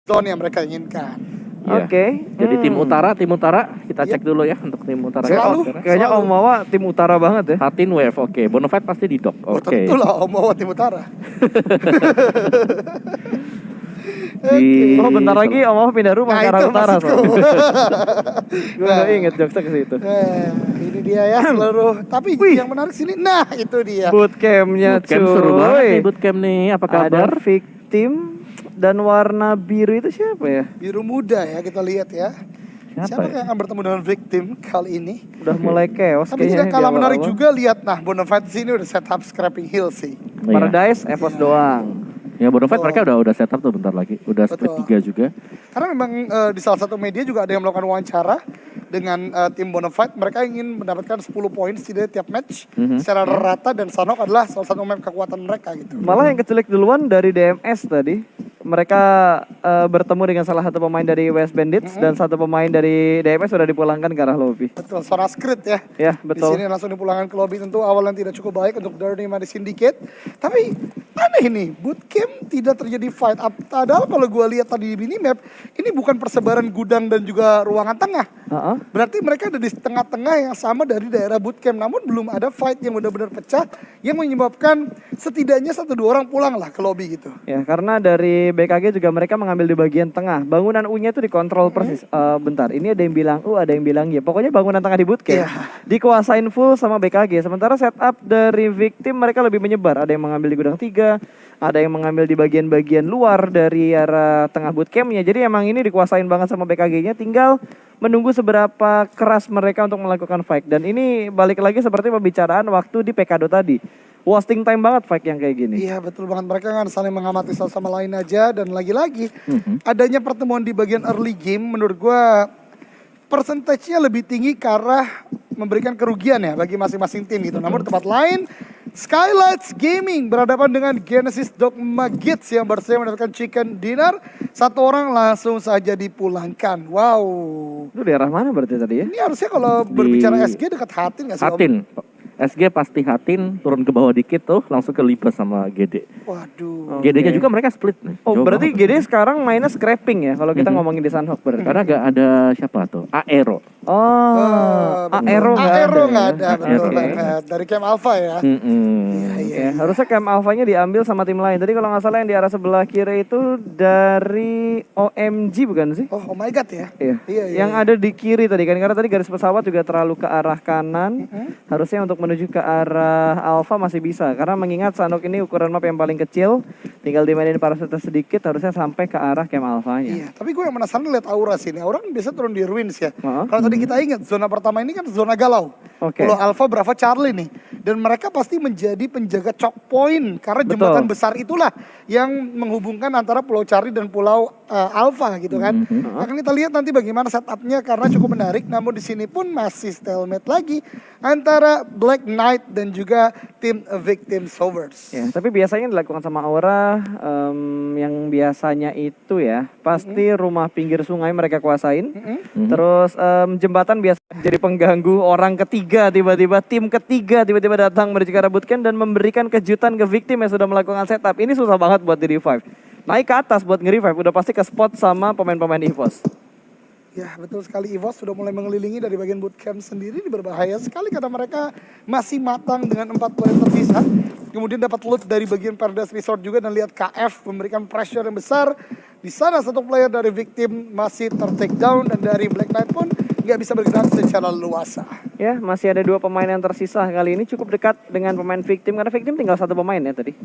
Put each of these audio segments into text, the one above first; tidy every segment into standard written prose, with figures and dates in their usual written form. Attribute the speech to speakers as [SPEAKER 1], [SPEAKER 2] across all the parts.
[SPEAKER 1] zone yang mereka inginkan.
[SPEAKER 2] Iya.
[SPEAKER 3] Oke.
[SPEAKER 2] Jadi tim utara kita cek dulu ya untuk tim utara.
[SPEAKER 3] Kayaknya Om Wawa tim utara banget ya.
[SPEAKER 2] Hatin Wave, oke. Bonafide pasti di dock, oke.
[SPEAKER 1] Tentu lah Om Wawa tim utara.
[SPEAKER 3] Oh bentar lagi Om Wawa pindah rumah ke arah utara. Gue gak inget jokesnya ke situ.
[SPEAKER 1] Ini dia ya seluruh. Tapi yang menarik sini, nah itu dia.
[SPEAKER 3] Bootcampnya
[SPEAKER 2] Bootcamp seru banget nih, bootcamp nih. Apa kabar?
[SPEAKER 3] Ada Victim dan warna biru itu siapa ya?
[SPEAKER 1] Biru muda ya, kita lihat ya. Siapa yang akan bertemu dengan Victim kali ini?
[SPEAKER 3] Udah mulai chaos.
[SPEAKER 1] Tapi tidak kalah menarik juga, lihat nah Bonafide sini udah setup Scrapping Hill sih.
[SPEAKER 3] Paradise, Evos doang.
[SPEAKER 2] Ya Bonafide mereka udah setup tuh bentar lagi. Udah split 3 juga.
[SPEAKER 1] Karena memang di salah satu media juga ada yang melakukan wawancara dengan tim Bonafide. Mereka ingin mendapatkan 10 poin setidaknya tiap match secara rata, dan Sanhok adalah salah satu map kekuatan mereka gitu.
[SPEAKER 3] Malah yang kecelik duluan dari DMS tadi. Mereka bertemu dengan salah satu pemain dari West Bandits dan satu pemain dari DMS sudah dipulangkan ke arah lobby.
[SPEAKER 1] Betul, Sora Script ya.
[SPEAKER 3] Ya, betul.
[SPEAKER 1] Di sini langsung dipulangkan ke lobby, tentu awalnya tidak cukup baik untuk Dirty di Syndicate. Tapi aneh ini, bootcamp tidak terjadi fight up. Padahal kalau gue lihat tadi di minimap, ini bukan persebaran gudang dan juga ruangan tengah. Berarti mereka ada di tengah-tengah yang sama dari daerah bootcamp. Namun belum ada fight yang benar-benar pecah yang menyebabkan setidaknya 1-2 orang pulang lah ke lobby gitu.
[SPEAKER 3] Ya, karena dari BKG juga mereka mengambil di bagian tengah. Bangunan U-nya itu dikontrol persis. Bentar, ini ada yang bilang U, ada yang bilang Y. Pokoknya bangunan tengah di bootcamp dikuasain full sama BKG. Sementara setup dari Victim mereka lebih menyebar. Ada yang mengambil di gudang 3, ada yang mengambil di bagian-bagian luar dari arah tengah bootcampnya. Jadi emang ini dikuasain banget sama BKG-nya. Tinggal menunggu seberapa keras mereka untuk melakukan fight. Dan ini balik lagi seperti pembicaraan waktu di PKDO tadi. Wasting time banget fight yang kayak gini.
[SPEAKER 1] Iya betul banget, mereka kan saling mengamati satu sama lain aja. Dan lagi-lagi adanya pertemuan di bagian early game menurut gue persentasenya lebih tinggi ke arah memberikan kerugian ya bagi masing-masing tim gitu. Namun tempat lain Skylights Gaming berhadapan dengan Genesis Dogma Gits yang bersedia mendapatkan chicken dinner. Satu orang langsung saja dipulangkan. Wow.
[SPEAKER 3] Itu daerah mana berarti tadi ya?
[SPEAKER 1] Ini harusnya kalau berbicara SG dekat Hatin nggak sih?
[SPEAKER 2] Hatin. SG pasti Hatin, turun ke bawah dikit tuh langsung ke Libes sama GD.
[SPEAKER 1] Waduh.
[SPEAKER 2] GD-nya juga mereka split nih.
[SPEAKER 3] Oh, berarti GD sekarang mainnya scrapping ya kalau kita ngomongin di Sanhok berarti.
[SPEAKER 2] Karena gak ada siapa tuh? Aero.
[SPEAKER 3] Aero
[SPEAKER 1] nggak ada, betul banget. Dari Camp Alpha ya.
[SPEAKER 3] Ya, harusnya Camp Alpha-nya diambil sama tim lain. Tadi kalau nggak salah yang di arah sebelah kiri itu dari OMG bukan sih?
[SPEAKER 1] Oh my god ya.
[SPEAKER 3] Iya. Yang ada di kiri tadi kan, karena tadi garis pesawat juga terlalu ke arah kanan. Harusnya untuk menuju ke arah Alpha masih bisa, karena mengingat Sanhok ini ukuran map yang paling kecil, tinggal dimainin parasut sedikit, harusnya sampai ke arah Camp Alpha-nya.
[SPEAKER 1] Iya, tapi gue yang penasaran lihat Aura sini. Aura kan biasa turun di Ruins ya. Kalau tadi kita ingat zona pertama ini kan zona galau. Pulau Alpha, Bravo, Charlie nih. Dan mereka pasti menjadi penjaga choke point karena jembatan besar itulah yang menghubungkan antara Pulau Charlie dan Pulau Alpha gitu kan. Akan kita lihat nanti bagaimana setupnya karena cukup menarik. Namun di sini pun masih stalemate lagi antara Black Knight dan juga tim Victim Solvers.
[SPEAKER 3] Ya, tapi biasanya dilakukan sama Aura yang biasanya itu ya pasti rumah pinggir sungai mereka kuasain. Terus jembatan biasa jadi pengganggu orang ketiga, tiba-tiba tim ketiga tiba-tiba datang menuju ke arah bootcamp dan memberikan kejutan ke Victim yang sudah melakukan setup. Ini susah banget buat di revive. Naik ke atas buat nge-revive udah pasti ke spot sama pemain-pemain EVOS.
[SPEAKER 1] Ya betul sekali, EVOS sudah mulai mengelilingi dari bagian bootcamp sendiri. Ini berbahaya sekali karena mereka masih matang dengan 4 player tersisa. Kemudian dapat loot dari bagian Paradise Resort juga dan lihat KF memberikan pressure yang besar. Di sana satu player dari Victim masih ter-take down dan dari Black Knight pun nggak bisa bergerak secara luasa.
[SPEAKER 3] Ya, masih ada 2 pemain yang tersisa kali ini cukup dekat dengan pemain Victim karena Victim tinggal 1 pemain ya tadi.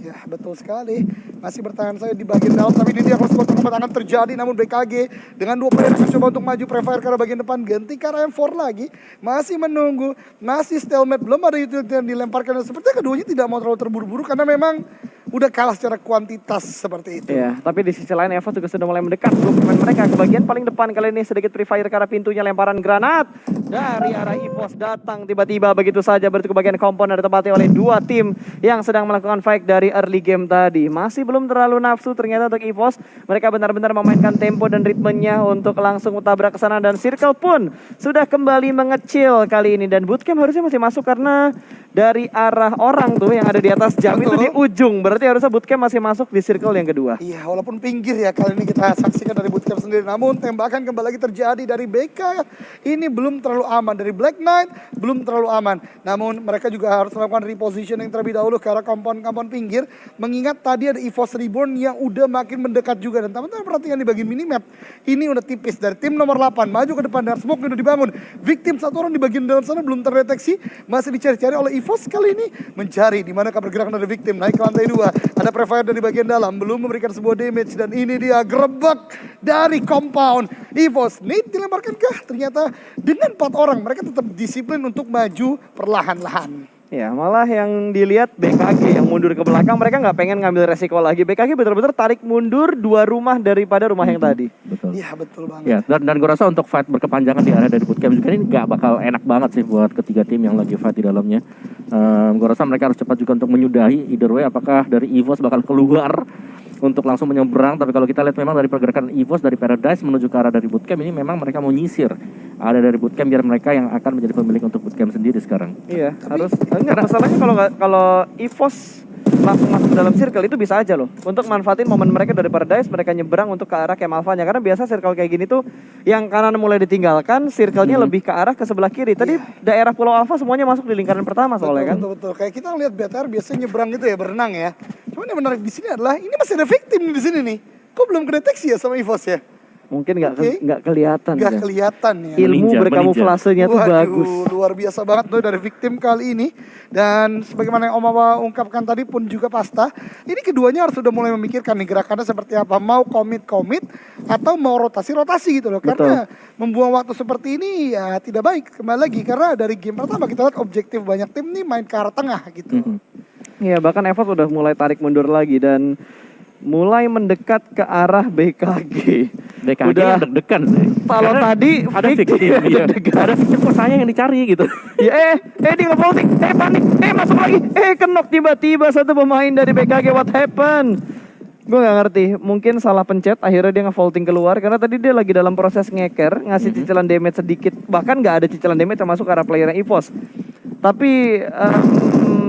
[SPEAKER 1] Ya betul sekali, masih bertahan saya di bagian dalam, tapi ini dia harus buat tangan terjadi. Namun BKG dengan 2 player akan coba untuk maju Prefire ke arah bagian depan, ganti ke arah M4 lagi, masih menunggu, masih stalemate, belum ada utility yang dilemparkan. Sepertinya keduanya tidak mau terlalu terburu-buru karena memang udah kalah secara kuantitas seperti itu.
[SPEAKER 3] Ya, tapi di sisi lain Eva juga sudah mulai mendekat pemain mereka ke bagian paling depan. Kali ini sedikit Prefire ke arah pintunya, lemparan granat dari arah EVOS datang tiba-tiba begitu saja berarti ke bagian komponen ditempati oleh 2 tim yang sedang melakukan fight dari early game tadi. Masih belum terlalu nafsu ternyata untuk EVOS. Mereka benar-benar memainkan tempo dan ritmenya untuk langsung utabrak ke sana dan circle pun sudah kembali mengecil kali ini dan bootcamp harusnya masih masuk karena dari arah orang tuh yang ada di atas jam itu di ujung. Berarti harusnya bootcamp masih masuk di circle yang kedua.
[SPEAKER 1] Iya, walaupun pinggir ya kali ini kita saksikan dari bootcamp sendiri. Namun tembakan kembali lagi terjadi dari BK. Ini belum terlalu aman. Dari Black Knight belum terlalu aman. Namun mereka juga harus melakukan repositioning terlebih dahulu ke arah kompon-kompon pinggir. Mengingat tadi ada EVOS Reborn yang udah makin mendekat juga. Dan teman-teman perhatikan di bagian minimap. Ini udah tipis dari tim nomor 8. Maju ke depan dan smoke udah dibangun. Victim satu orang di bagian dalam sana belum terdeteksi. Masih dicari-cari oleh EVOS kali ini. Mencari di mana pergerakan dari victim. Naik ke lantai 2. Ada Prefire dari bagian dalam. Belum memberikan sebuah damage. Dan ini dia gerebek dari compound. EVOS Nate dilemparkankah? Ternyata dengan 4 orang mereka tetap disiplin untuk maju perlahan-lahan.
[SPEAKER 3] Ya, malah yang dilihat BKG yang mundur ke belakang, mereka nggak pengen ngambil resiko lagi. BKG betul-betul tarik mundur 2 rumah daripada rumah yang tadi.
[SPEAKER 2] Betul.
[SPEAKER 1] Iya, betul banget.
[SPEAKER 2] Ya, dan gue rasa untuk fight berkepanjangan di area dari bootcamp juga ini nggak bakal enak banget sih buat ketiga tim yang lagi fight di dalamnya. Gue rasa mereka harus cepat juga untuk menyudahi. Either way, apakah dari EVOS bakal keluar untuk langsung menyeberang, tapi kalau kita lihat memang dari pergerakan EVOS dari Paradise menuju ke arah dari bootcamp ini memang mereka mau nyisir ada dari bootcamp biar mereka yang akan menjadi pemilik untuk bootcamp sendiri sekarang.
[SPEAKER 3] Iya, harus. Enggak, masalahnya kalau EVOS langsung masuk ke dalam circle itu bisa aja loh. Untuk manfaatin momen mereka dari Paradise, mereka nyeberang untuk ke arah camp alpha-nya. Karena biasa circle kayak gini tuh yang kanan mulai ditinggalkan, circle-nya lebih ke arah ke sebelah kiri. Tadi daerah Pulau Alpha semuanya masuk di lingkaran pertama soalnya kan.
[SPEAKER 1] Betul. Kayak kita ngeliat BTR biasanya nyebrang gitu ya, berenang ya. Cuman yang menarik di sini adalah ini masih ada victim di sini nih. Kok belum kedeteksi ya sama EVOS ya?
[SPEAKER 3] Mungkin nggak kelihatan.
[SPEAKER 1] Nggak kelihatan ya.
[SPEAKER 3] Ilmu berkamuflasenya tuh bagus.
[SPEAKER 1] Luar biasa banget tuh dari victim kali ini. Dan sebagaimana yang Om Awa ungkapkan tadi pun juga Pasta, ini keduanya harus sudah mulai memikirkan nih gerakannya seperti apa. Mau komit atau mau rotasi gitu loh. Karena membuang waktu seperti ini ya tidak baik. Kembali lagi karena dari game pertama kita lihat objektif banyak tim nih main ke arah tengah gitu.
[SPEAKER 3] Iya, bahkan EVOS udah mulai tarik mundur lagi dan mulai mendekat ke arah BKG.
[SPEAKER 2] BKG
[SPEAKER 3] udah
[SPEAKER 2] yang deg-degan sih.
[SPEAKER 3] Kalau tadi
[SPEAKER 2] ada victim, iya. Ada victim kok saya yang dicari gitu.
[SPEAKER 3] Ya, dia nge-vaulting, panik, masuk lagi, kenok tiba-tiba satu pemain dari BKG, what happened? Gue gak ngerti, mungkin salah pencet, akhirnya dia nge-vaulting keluar karena tadi dia lagi dalam proses ngeker, ngasih cicilan damage sedikit, bahkan gak ada cicilan damage yang masuk ke arah playernya EVOS. Tapi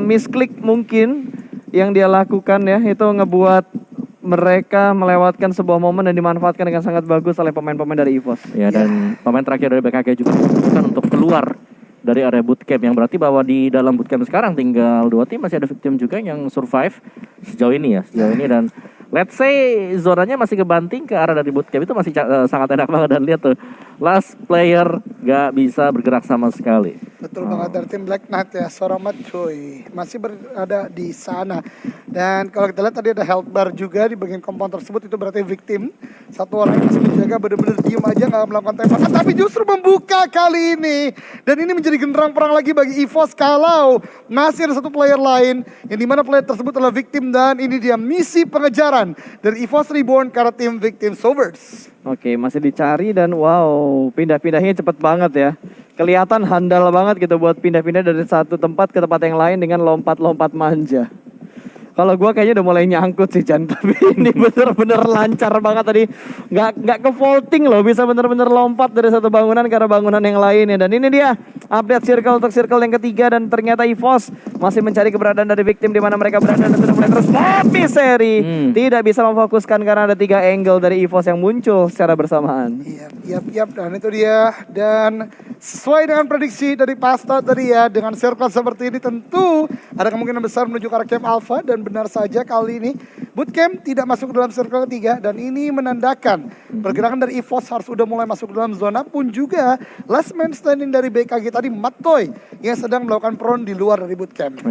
[SPEAKER 3] misklik mungkin yang dia lakukan ya, itu ngebuat mereka melewatkan sebuah momen dan dimanfaatkan dengan sangat bagus oleh pemain-pemain dari EVOS.
[SPEAKER 2] Ya, dan pemain terakhir dari BKG juga memutuskan untuk keluar dari area bootcamp, yang berarti bahwa di dalam bootcamp sekarang tinggal 2 tim, masih ada victim juga yang survive sejauh ini. Dan let's say zonanya masih kebanting ke arah dari bootcamp, itu masih sangat enak banget. Dan lihat tuh, last player gak bisa bergerak sama sekali.
[SPEAKER 1] Betul banget dari tim Black Knight ya, Soromat cuy masih berada di sana. Dan kalau kita lihat tadi ada health bar juga di bagian compound tersebut, itu berarti victim. Satu orang yang masih menjaga benar-benar diem aja gak melakukan tembakan, tapi justru membuka kali ini. Dan ini menjadi genderang perang lagi bagi EVOS kalau masih ada satu player lain yang dimana player tersebut adalah victim. Dan ini dia misi pengejaran dari EVOS Reborn ke arah tim Victim Sovers.
[SPEAKER 3] Oke, masih dicari dan wow, pindah-pindahnya cepet banget ya. Kelihatan handal banget gitu buat pindah-pindah dari satu tempat ke tempat yang lain dengan lompat-lompat manja. Kalau gue kayaknya udah mulai nyangkut sih Chan, tapi ini bener-bener lancar banget tadi. Nggak ke vaulting loh, bisa bener-bener lompat dari satu bangunan ke arah bangunan yang lain ya. Dan ini dia update circle untuk circle yang ketiga, dan ternyata EVOS masih mencari keberadaan dari victim di mana mereka berada dan sudah mulai terus. Tapi seri tidak bisa memfokuskan karena ada 3 angle dari EVOS yang muncul secara bersamaan.
[SPEAKER 1] Yap, dan itu dia. Dan sesuai dengan prediksi dari Pasta tadi ya, dengan circle seperti ini tentu ada kemungkinan besar menuju ke arah camp alpha. Dan benar saja kali ini bootcamp tidak masuk dalam circle ketiga, dan ini menandakan pergerakan dari EVOS harus sudah mulai masuk dalam zona. Pun juga last man standing dari BKG tadi Matoy yang sedang melakukan prone di luar dari bootcamp.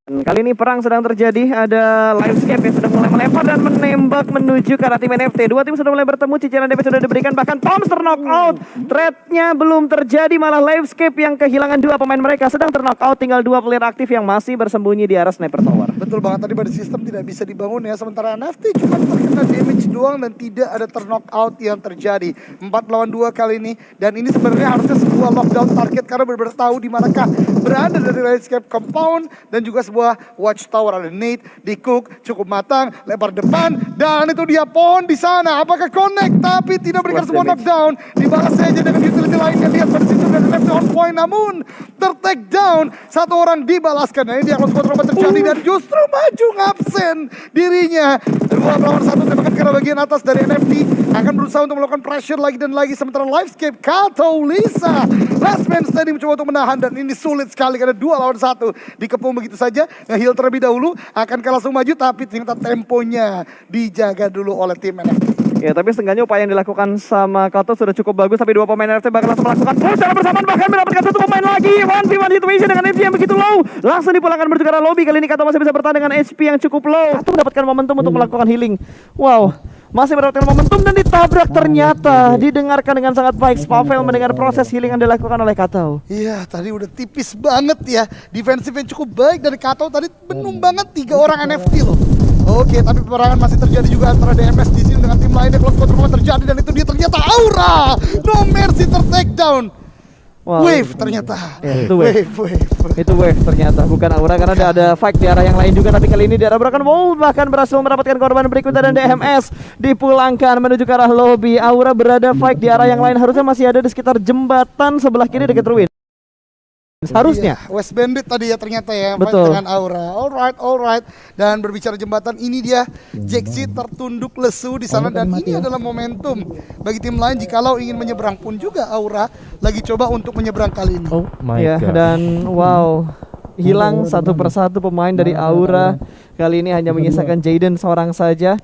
[SPEAKER 3] Dan kali ini perang sedang terjadi, ada Livescape yang sudah mulai melempar dan menembak menuju ke arah tim NFT. 2 tim sudah mulai bertemu, cicilan damage sudah diberikan, bahkan Toms terknockout. Threat-nya belum terjadi, malah Livescape yang kehilangan 2 pemain mereka sedang terknockout. Tinggal 2 player aktif yang masih bersembunyi di arah sniper tower.
[SPEAKER 1] Betul banget, tadi pada sistem tidak bisa dibangun ya, sementara NFT cuma terkena damage doang dan tidak ada terknockout yang terjadi. 4 lawan 2 kali ini, dan ini sebenarnya harusnya sebuah lockdown target karena benar-benar tahu di manakah berada dari Livescape compound, dan juga sebuah watchtower. Ada Nate di cook cukup matang, lebar depan, dan itu dia pohon di sana. Apakah connect? Tapi tidak berikan semua knockdown. Dibalas saja dengan utility lainnya. Lihat pada situ dari left on point, namun ter-take down. Satu orang dibalaskan. Nah, ini dia close control terjadi dan justru maju ngabsen dirinya. 2 lawan 1 tembakan ke arah bagian atas dari NFT. Akan berusaha untuk melakukan pressure lagi dan lagi. Sementara Livescape, Kato, Lisa, last man standing mencoba untuk menahan. Dan ini sulit sekali karena 2 lawan 1. Dikepung begitu saja. Nge-heal terlebih dahulu. Akankah langsung maju, tapi ternyata temponya dijaga dulu oleh tim NFT.
[SPEAKER 3] Ya, tapi setengahnya upaya yang dilakukan sama Kato sudah cukup bagus. Tapi 2 pemain NFT bakal langsung melakukan push secara bersamaan, bahkan mendapatkan 1 pemain lagi. 1v1 situation dengan HP yang begitu low. Langsung dipulangkan menuju ke arah lobby. Kali ini Kato masih bisa bertahan dengan HP yang cukup low. Kato mendapatkan momentum untuk melakukan healing. Wow, masih mendapatkan momentum dan ditabrak ternyata. Didengarkan dengan sangat baik. Spavel mendengar proses healing yang dilakukan oleh Kato.
[SPEAKER 1] Iya, tadi udah tipis banget ya. Defensif yang cukup baik dari Kato tadi benung banget 3 orang NFT loh. Oke, tapi peperangan masih terjadi juga antara DMS di sini dengan tim lainnya. Close control terjadi dan itu dia ternyata Aura. No Mercy ter-take down.
[SPEAKER 3] Wow.
[SPEAKER 1] Wave ternyata.
[SPEAKER 3] Ya, itu wave.
[SPEAKER 1] Wave.
[SPEAKER 3] Itu wave ternyata, bukan Aura karena ada fight di arah yang lain juga. Tapi kali ini di arah belakang Wolf bahkan berhasil mendapatkan korban berikutnya dan DMS dipulangkan menuju ke arah lobby. Aura berada fight di arah yang lain, harusnya masih ada di sekitar jembatan sebelah kiri dekat ruin. Harusnya.
[SPEAKER 1] Iya, West Bandit tadi ya ternyata ya, fight
[SPEAKER 3] Betul.
[SPEAKER 1] dengan Aura. Alright. Dan berbicara jembatan, ini dia Jaxi tertunduk lesu di sana dan ini adalah momentum bagi tim lain jikalau ingin menyeberang pun juga Aura lagi coba untuk menyeberang kali ini.
[SPEAKER 2] Oh my
[SPEAKER 3] Ya,
[SPEAKER 2] god.
[SPEAKER 3] dan wow, hilang satu persatu pemain dari Aura. Kali ini hanya menyisakan Jaden seorang saja.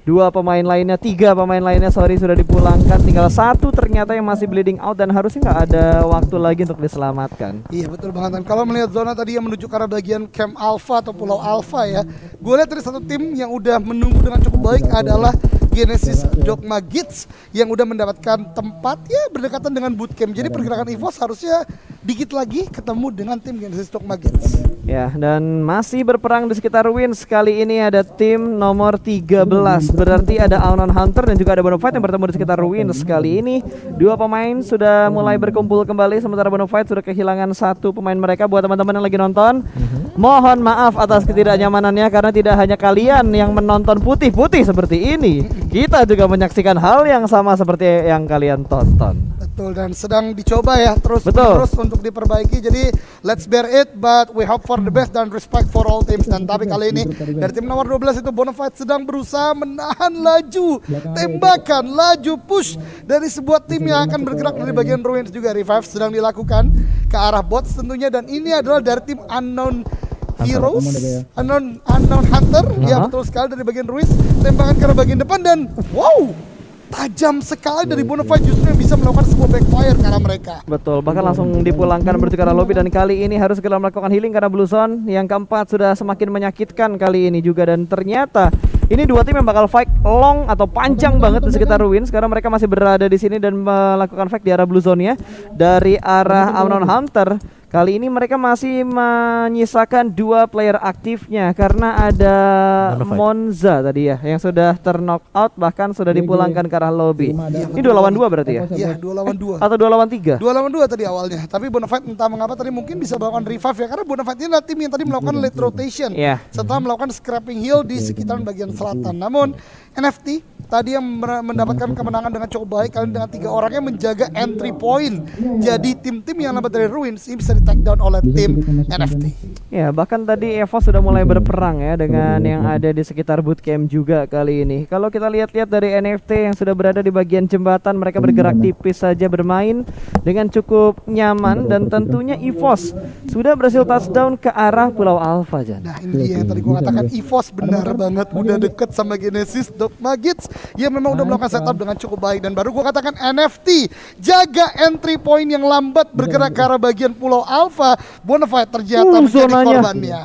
[SPEAKER 3] 3 pemain lainnya sudah dipulangkan. Tinggal 1 ternyata yang masih bleeding out dan harusnya nggak ada waktu lagi untuk diselamatkan.
[SPEAKER 1] Iya betul banget. Dan kalau melihat zona tadi yang menuju ke arah bagian Camp Alpha atau Pulau Alpha ya, gue lihat dari satu tim yang udah menunggu dengan cukup baik adalah Genesis Dogma Gits yang udah mendapatkan tempat ya berdekatan dengan bootcamp. Jadi pergerakan EVOS harusnya dikit lagi ketemu dengan tim Genesis Dogma Gits.
[SPEAKER 3] Ya, dan masih berperang di sekitar Wins. Kali ini ada tim nomor 13. Berarti ada Unknown Hunter dan juga ada Bonafide yang bertemu di sekitar Wins. Kali ini 2 pemain sudah mulai berkumpul kembali, sementara Bonafide sudah kehilangan 1 pemain mereka. Buat teman-teman yang lagi nonton, mohon maaf atas ketidaknyamanannya karena tidak hanya kalian yang menonton putih-putih seperti ini. Kita juga menyaksikan hal yang sama seperti yang kalian tonton.
[SPEAKER 1] Betul, dan sedang dicoba ya terus untuk diperbaiki. Jadi let's bear it, but we hope for the best dan respect for all teams. Dan tapi kali ini dari tim nomor 12 itu Bonafide sedang berusaha menahan laju tembakan, laju push dari sebuah tim yang akan bergerak dari bagian ruins juga. Revive sedang dilakukan ke arah bots tentunya, dan ini adalah dari tim Unknown Heroes, Unknown Hunter. Ya betul sekali, dari bagian ruins tembakan ke arah bagian depan dan wow, tajam sekali dari Bonafide justru yang bisa melakukan sebuah backfire karena mereka.
[SPEAKER 3] Betul, bahkan langsung dipulangkan menuju ke arah lobby dan kali ini harus segera melakukan healing karena Blue Zone yang keempat sudah semakin menyakitkan kali ini juga. Dan ternyata ini 2 tim yang bakal fight long atau panjang banget di sekitar ruins karena mereka masih berada di sini dan melakukan fight di arah Blue Zone-nya. Dari arah Unknown Hunter kali ini mereka masih menyisakan 2 player aktifnya karena ada Monza tadi ya yang sudah ter-knock out, bahkan sudah dipulangkan ke arah lobby. Ini 2 lawan 2 berarti ya?
[SPEAKER 1] Iya, 2 lawan 2.
[SPEAKER 3] Atau 2 lawan 3?
[SPEAKER 1] 2 lawan 2 tadi awalnya. Tapi Bonafide entah mengapa tadi mungkin bisa melakukan revive ya, karena Bonafide ini adalah tim yang tadi melakukan late rotation setelah melakukan scrapping hill di sekitaran bagian selatan. Namun NFT tadi yang mendapatkan kemenangan dengan cukup baik, kalian dengan 3 orangnya menjaga entry point. Jadi tim-tim yang lambat dari ruins ini bisa di-take down oleh tim NFT.
[SPEAKER 3] Ya, bahkan tadi Evo sudah mulai berperang ya dengan yang ada di sekitar bootcamp juga kali ini. Kalau kita lihat-lihat dari NFT yang sudah berada di bagian jembatan, mereka bergerak tipis saja bermain dengan cukup nyaman dan tentunya EVOS sudah berhasil touchdown ke arah Pulau Alpha, Jan.
[SPEAKER 1] Nah, ini dia yang tadi gua katakan, EVOS benar banget udah deket sama Genesis Dogma Gits. Ya memang udah melakukan setup dengan cukup baik, dan baru gua katakan NFT jaga entry point yang lambat bergerak ke arah bagian Pulau Alpha. Bonafide ternyata menjadi korbannya.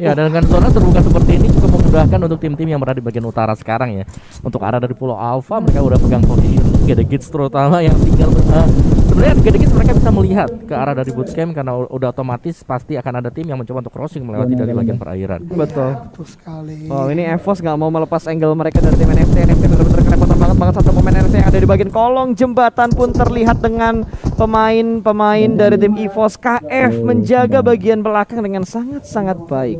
[SPEAKER 2] Ya, dan dengan zona terbuka seperti ini cukup memudahkan untuk tim-tim yang berada di bagian utara sekarang ya. Untuk arah dari Pulau Alpha mereka udah pegang position Gedegits terutama yang tinggal sebenarnya Gedegits mereka bisa melihat ke arah dari bootcamp karena udah otomatis pasti akan ada tim yang mencoba untuk crossing melewati dari bagian perairan.
[SPEAKER 3] Betul.
[SPEAKER 1] Betul sekali.
[SPEAKER 3] Oh, ini EVOS nggak mau melepas angle mereka dari tim NFT. NFT benar-benar kerepotan banget satu pemain NFT yang ada di bagian kolong jembatan pun terlihat dengan pemain dari tim EVOS. KF menjaga bagian belakang dengan sangat-sangat baik.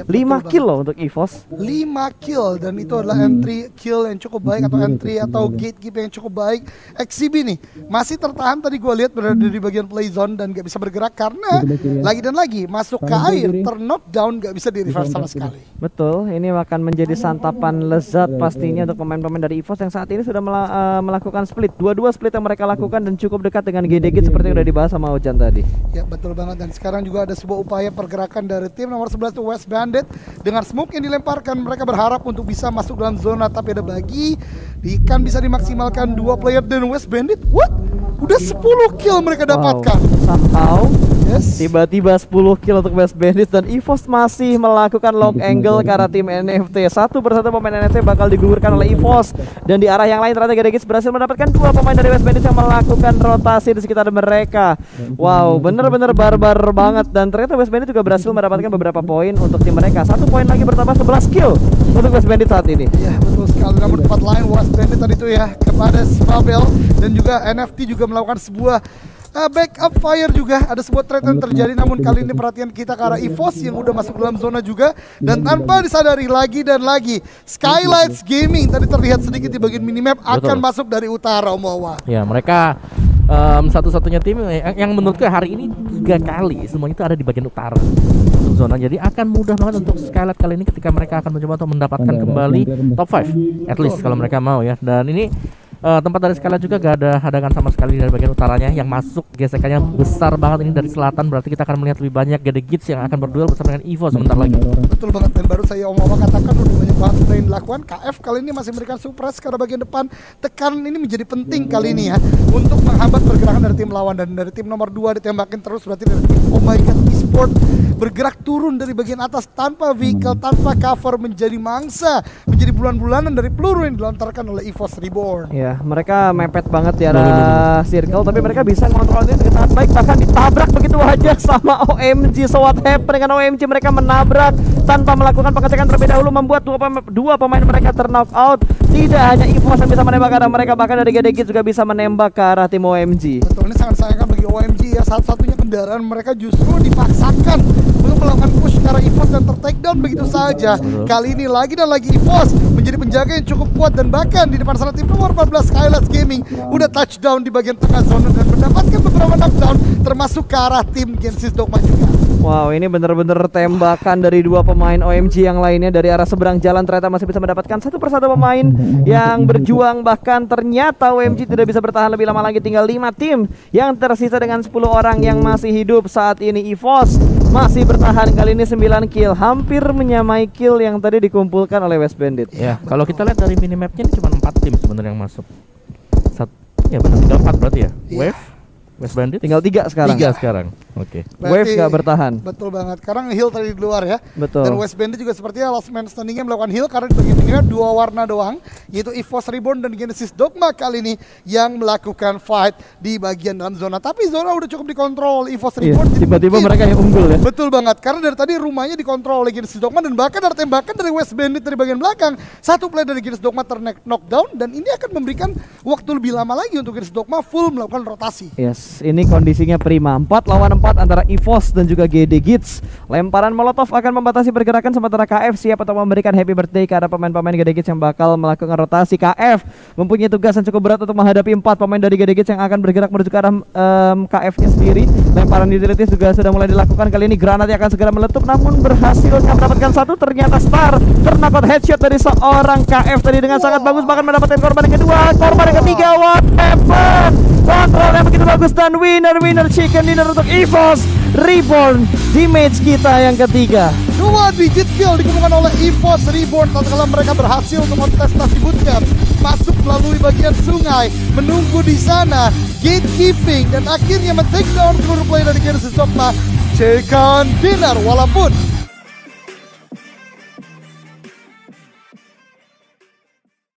[SPEAKER 3] 5 kill loh untuk EVOS.
[SPEAKER 1] 5 kill dan itu adalah entry kill yang cukup baik atau entry atau gatekeep yang cukup baik. XCB nih masih tertahan, tadi gue lihat berada di bagian play zone dan gak bisa bergerak karena lagi dan lagi masuk ke air, knockdown, gak bisa di reverse sama sekali.
[SPEAKER 3] Betul, ini akan menjadi santapan lezat pastinya untuk pemain-pemain dari EVOS yang saat ini sudah melakukan split. Dua-dua split yang mereka lakukan dan cukup dekat dengan GDG seperti yang udah dibahas sama Ojan tadi.
[SPEAKER 1] Ya betul banget, dan sekarang juga ada sebuah upaya pergerakan dari tim nomor 11 itu West Bandit. Dengan smoke yang dilemparkan mereka berharap untuk bisa masuk dalam zona, tapi ada bagi Ikan bisa dimaksimalkan 2 player dan West Bandit. What? Udah 10 kill mereka dapatkan.
[SPEAKER 3] Somehow
[SPEAKER 1] Yes.
[SPEAKER 3] tiba-tiba 10 kill untuk West Bandit dan EVOS masih melakukan lock angle ke arah tim NFT. Satu persatu pemain NFT bakal digugurkan oleh EVOS dan di arah yang lain ternyata GDG berhasil mendapatkan 2 pemain dari West Bandit yang melakukan rotasi di sekitar mereka. Wow, bener-bener barbar banget, dan ternyata West Bandit juga berhasil mendapatkan beberapa poin untuk tim mereka. 1 poin lagi bertambah 11 kill untuk West Bandit saat ini.
[SPEAKER 1] Ya betul sekali, namun tempat lain West Bandit tadi itu ya kepada Spabel dan juga NFT juga melakukan sebuah backup fire juga. Ada sebuah trade yang terjadi, namun kali ini perhatian kita ke arah EVOS yang udah masuk dalam zona juga, dan tanpa disadari lagi dan lagi Skylights Gaming tadi terlihat sedikit di bagian minimap akan masuk dari utara Omawa.
[SPEAKER 2] Ya, mereka satu-satunya tim yang menurutku hari ini 3 kali semuanya itu ada di bagian utara untuk zona. Jadi akan mudah banget untuk Skylight kali ini ketika mereka akan mencoba untuk mendapatkan kembali top 5 at least kalau mereka mau ya. Dan ini tempat dari Skylight juga gak ada hadangan sama sekali dari bagian utaranya. Yang masuk gesekannya besar banget ini dari selatan, berarti kita akan melihat lebih banyak GDG yang akan berduel bersama dengan EVO sebentar lagi.
[SPEAKER 1] Betul banget, dan baru saya Omawa katakan udah banyak banget play yang dilakukan. KF kali ini masih memberikan suppress ke arah bagian depan. Tekanan ini menjadi penting kali ini ya untuk menghambat pergerakan dari tim lawan, dan dari tim nomor 2 ditembakin terus, berarti dari tim Oh My God Esport bergerak turun dari bagian atas tanpa vehicle, tanpa cover, menjadi mangsa, menjadi bulan-bulanan dari peluru yang dilontarkan oleh EVOS Reborn.
[SPEAKER 3] Ya, mereka mepet banget di arah circle, tapi mereka bisa mengontrol ini dengan sangat baik, bahkan ditabrak begitu aja sama OMG. So what happened dengan OMG? Mereka menabrak tanpa melakukan pengecekan terlebih dahulu, membuat dua pemain mereka terknock out. Tidak hanya EVOS yang bisa menembak ke arah mereka, bahkan dari GDG juga bisa menembak ke arah tim OMG.
[SPEAKER 1] Betul, ini sangat sayangkan bagi OMG ya, satu-satunya kendaraan mereka justru dipaksakan untuk melakukan push ke arah EVOS dan ter-takedown begitu saja. Kali ini lagi dan lagi EVOS menjadi penjaga yang cukup kuat, dan bahkan di depan sana tim nomor 14 Skylights Gaming udah touchdown di bagian tengah zona dan mendapatkan beberapa knockdown termasuk ke arah tim Genesis Dogma juga.
[SPEAKER 3] Wow, ini bener-bener tembakan dari 2 pemain OMG yang lainnya dari arah seberang jalan. Ternyata masih bisa mendapatkan satu persatu pemain yang berjuang. Bahkan ternyata OMG tidak bisa bertahan lebih lama lagi. Tinggal 5 tim yang tersisa dengan 10 orang yang masih hidup saat ini. EVOS masih bertahan, kali ini 9 kill, hampir menyamai kill yang tadi dikumpulkan oleh West Bandit.
[SPEAKER 2] Ya, kalau kita lihat dari minimapnya ini cuma 4 tim sebenarnya yang masuk. Ya benar, tinggal 4 berarti ya. Wave, West Bandit
[SPEAKER 3] Tinggal 3 sekarang.
[SPEAKER 2] 3 sekarang. Oke.
[SPEAKER 3] Wave gak bertahan.
[SPEAKER 1] Betul banget. Sekarang Hill tadi di luar ya.
[SPEAKER 3] Betul.
[SPEAKER 1] Dan West Bandit juga sepertinya last man standingnya melakukan Hill karena di bagian minimap 2 warna doang, yaitu EVOS Reborn dan Genesis Dogma kali ini yang melakukan fight di bagian dalam zona. Tapi zona udah cukup dikontrol EVOS Reborn.
[SPEAKER 3] Tiba-tiba mereka yang unggul ya.
[SPEAKER 1] Betul banget, karena dari tadi rumahnya dikontrol oleh Genesis Dogma, dan bahkan ada tembakan dari West Bandit dari bagian belakang. Satu player dari Genesis Dogma knockdown, dan ini akan memberikan waktu lebih lama lagi untuk Genesis Dogma full melakukan rotasi.
[SPEAKER 3] Yes, ini kondisinya prima. 4 lawan 4 antara EVOS dan juga GD Gits. Lemparan molotov akan membatasi pergerakan, sementara KF siap untuk memberikan happy birthday ke arah pemain-pemain GD Gits yang bakal melakukan rotasi. KF mempunyai tugas yang cukup berat untuk menghadapi 4 pemain dari GD Gits yang akan bergerak menuju ke arah KF-nya sendiri. Lemparan utilities juga sudah mulai dilakukan. Kali ini granat yang akan segera meletup, namun berhasil mendapatkan satu. Ternyata Star ternakot headshot dari seorang KF tadi dengan sangat bagus, bahkan mendapatkan korban yang kedua, korban yang ketiga. What happened? Kontrol yang begitu bagus, dan winner chicken dinner untuk EVOS Reborn di match kita yang ketiga.
[SPEAKER 1] 2 digit kill dikumpulkan oleh EVOS Reborn tatkala mereka berhasil untuk kontestasi bootcamp, masuk melalui bagian sungai, menunggu di sana, gatekeeping, dan akhirnya men-take down seluruh player dari Genesis Dogma. Chicken dinner, walaupun